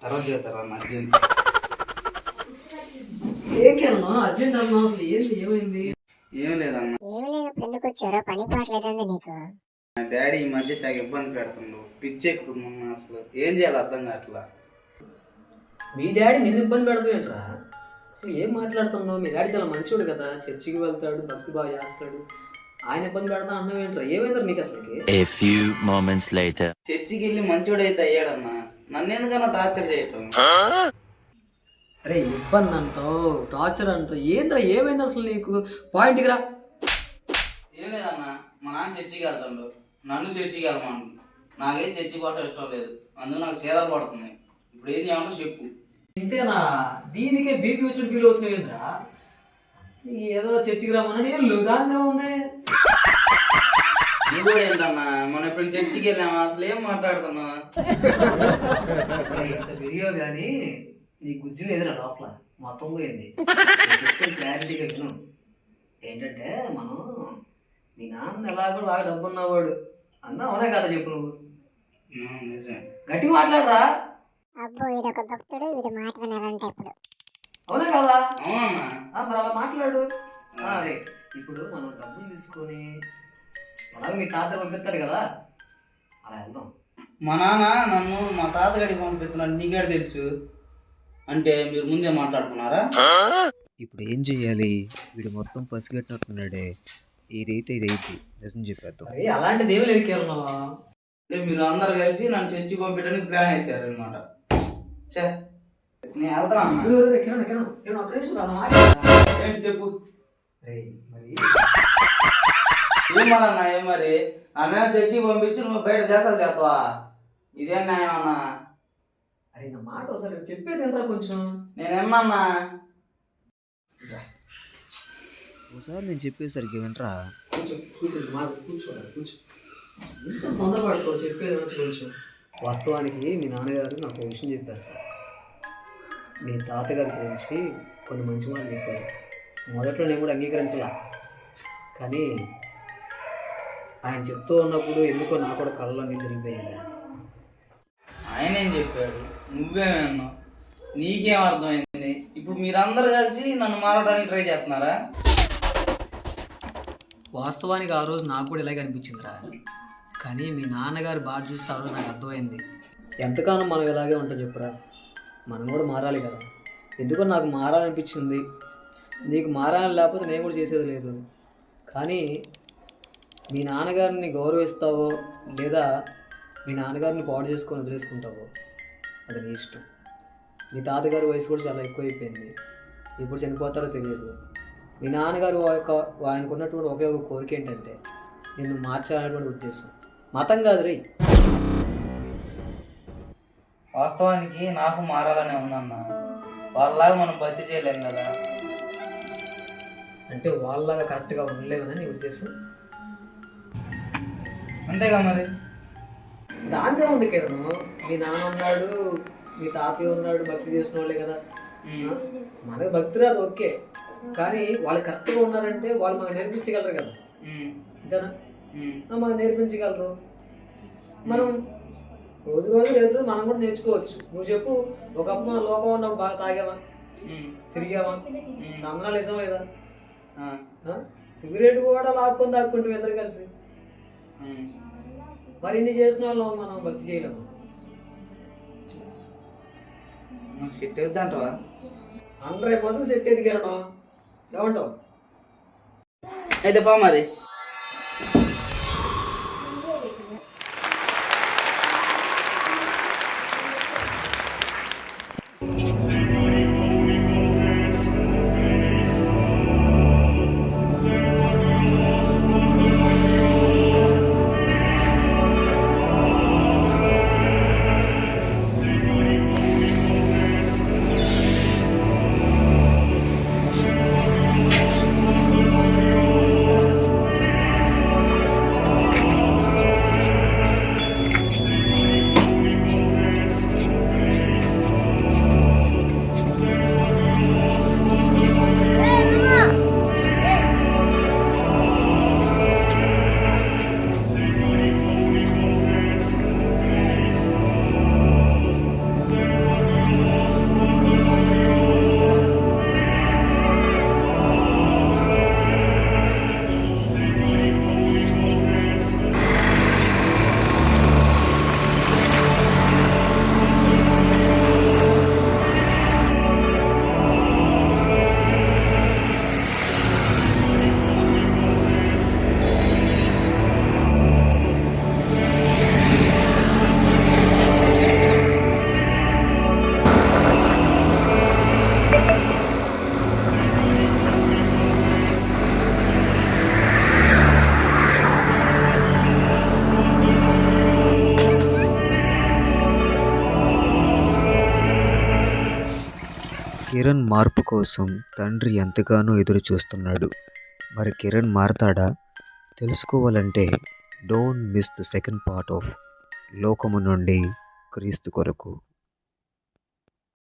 తర్వాత చేస్తారా urgent. ఏంకేనా urgent అన్నా అసలు ఏంటి ఏమైంది? ఏం లేదన్న, ఏమి లేనప్పుడు ఎందుకు వచ్చారో పని పాటలేదండి నీకు. మా డాడీ ఈ మధ్య తెగ ఇబ్బంది పెడుతుండు, పిచ్చి ఎక్కుతుందన్న. అసలు ఏం చేయాలి అర్థం కావట్లా. మీ డాడీ నిన్ను ఇబ్బంది పెడతావేంట్రా? అసలు ఏం మాట్లాడుతున్నావు? మీ డాడీ చాలా మంచోడు కదా, చర్చికి వెళ్తాడు, భక్తి బాగా చేస్తాడు. ఆయన ఇబ్బంది పెడతా అన్నావేంట్రా? ఏమైందిరా నీకు అసలుకి? A few moments later. చర్చికి వెళ్ళి మంచోడైతే అయ్యాడన్నా, నన్ను ఎందుకన్నా టార్చర్ చేయటం. అరే ఇబ్బంది అంటావు, టార్చర్ అంటావు, ఏంద్రా ఏమైంది అసలు నీకు? పాయింట్కి రా. ఏం లేదన్నా, మా నాన్న చర్చికి వెళ్తాడు, నన్ను చర్చికి వెళ్ళమను. నాకేం చర్చి పోవటం ఇష్టం లేదు, అందుకు నాకు సేద పడుతుంది. ఇప్పుడు ఏం చేయమంటో చెప్పు. ఇంతేనా? దీనికే బీపీ వచ్చి ఫీల్ అవుతున్నావు ఏంద్రా? ఏదో చర్చికి రామన్నాడు, ఏళ్ళు దాని ఉంది. ఇది కూడా ఏంటన్నా, మనం ఇప్పుడు చర్చికి వెళ్ళామా? అసలు ఏం మాట్లాడుతున్నా? ఇంత వీడియో కానీ నీ గుజ్జు లేదురా లోపల, మొత్తం పోయింది. క్లారిటీగా విను. ఏంటంటే మనం నీ నాన్న ఎలాగో బాగా డబ్బు ఉన్నవాడు అన్నా, అవునా కదా చెప్పు నువ్వు. నిజమే. గట్టిగా మాట్లాడరా. అబ్బో వీడొక భక్తుడు, వీడి మాట వినాలంటే ఇప్పుడు. అవునా కదా? అవునన్నా. మరి అలా మాట్లాడు. రైట్. ఇప్పుడు మనం డబ్బులు తీసుకొని అలాగే మీ తాత పంపిస్తాడు కదా, అలా వెళ్దాం. మా నాన్న నన్ను మా తాతగాడికి పంపిస్తున్నాడు, నీకేడ తెలుసు? అంటే మీరు ముందే మాట్లాడుకున్నారా? ఇప్పుడు ఏం చెయ్యాలి? వీడు మొత్తం పసిగట్టినట్టున్నాడే. ఇదైతే నిజం చెప్పేద్దాం. అరే అలాంటిది ఏమి లేదు కేరళ. అంటే మీరు అందరు కలిసి నన్ను చర్చి పంపించడానికి ప్లాన్ వేసారు అనమాట. నేను వెళ్తాను అన్న. ఏంటి చెప్పు. ఏమన్నా ఏం మరి అన్న చర్చికి పంపించి నువ్వు బయట చేస్తావు చేస్తావా? ఇదేం న్యాయం అన్నా? అరే నా మాట ఒకసారి చెప్పేది ఎంతరా కొంచెం. నేనేమన్నా ఒకసారి నేను చెప్పేసరికి వినరా? కొంచెం కూర్చోరా కూర్చో. ఇంత తొందరపడుకో, చెప్పేది కొంచెం. వాస్తవానికి మీ నాన్నగారు నాకు ఒక విషయం చెప్పారు. మీ తాతగారి గురించి కొన్ని మంచి మాటలు చెప్పారు. మొదట్లో నేను కూడా అంగీకరించలా, కానీ ఆయన చెప్తూ ఉన్నప్పుడు ఎందుకో నాకు కూడా కళ్ళలో నీళ్ళు తిరిగిపోయింది. ఆయన ఏం చెప్పాడు, నువ్వేమన్నావు, నీకేం అర్థమైంది? ఇప్పుడు మీరందరూ కలిసి నన్ను మారడానికి ట్రై చేస్తున్నారా? వాస్తవానికి ఆ రోజు నాకు కూడా ఇలాగే అనిపించిందిరా, కానీ మీ నాన్నగారు బాగా చూస్తే ఆ రోజు నాకు అర్థమైంది. ఎంతకాలం మనం ఇలాగే ఉంటాం చెప్పురా? మనం కూడా మారాలి కదా. ఎందుకో నాకు మారాలనిపించింది, నీకు మారాలని లేకపోతే నేను కూడా చేసేది లేదు. కానీ మీ నాన్నగారిని గౌరవిస్తావో లేదా మీ నాన్నగారిని పాడు చేసుకొని వదిలేసుకుంటావో అది నీ ఇష్టం. మీ తాతగారి వయసు కూడా చాలా ఎక్కువైపోయింది, ఎప్పుడు చనిపోతారో తెలియదు. మీ నాన్నగారు ఆయనకు ఉన్నటువంటి ఒకే ఒక కోరిక ఏంటంటే నిన్ను మార్చాలనేటువంటి ఉద్దేశం, మతం కాదు రే. వాస్తవానికి నాకు మారాలనే ఉందన్న, వాళ్ళలాగా మనం భర్తీ చేయలేం కదా. అంటే వాళ్ళలాగా కరెక్ట్గా ఉండలేదని నీ ఉద్దేశం? అంతేగా మరి. దాంట్లో ఉంది కిరణ్, మీ నాన్న ఉన్నాడు, మీ తాతయ్య ఉన్నాడు, భక్తి చేసిన వాళ్ళే కదా. మనకి భక్తి రాదు ఓకే, కానీ వాళ్ళు కరెక్ట్గా ఉన్నారంటే వాళ్ళు మనకు నేర్పించగలరు కదా. అంతేనా? మనకు నేర్పించగలరు. మనం రోజు లేదు మనం కూడా నేర్చుకోవచ్చు. నువ్వు చెప్పు, ఒకప్పుడు మన లోకం ఉన్నప్పుడు బాగా తాగావా, తిరిగావా, తందనాలు వేసావా లేదా? సిగరెట్ కూడా లాక్కొని తాక్కుంటాం ఇద్దరు కలిసి. మరి ఇన్ని చేసిన వాళ్ళు మనం భక్తి చేయలేము. సెట్ అవుతుందంటావా? 100% సెట్ అయ్యేది కిరణం, ఏమంటావు? అయితే పా మరి. కిరణ్ మార్పు కోసం తండ్రి ఎంతగానో ఎదురు చూస్తున్నాడు. మరి కిరణ్ మారతాడా? తెలుసుకోవాలంటే don't miss the second part of లోకము నుండి క్రీస్తు కొరకు.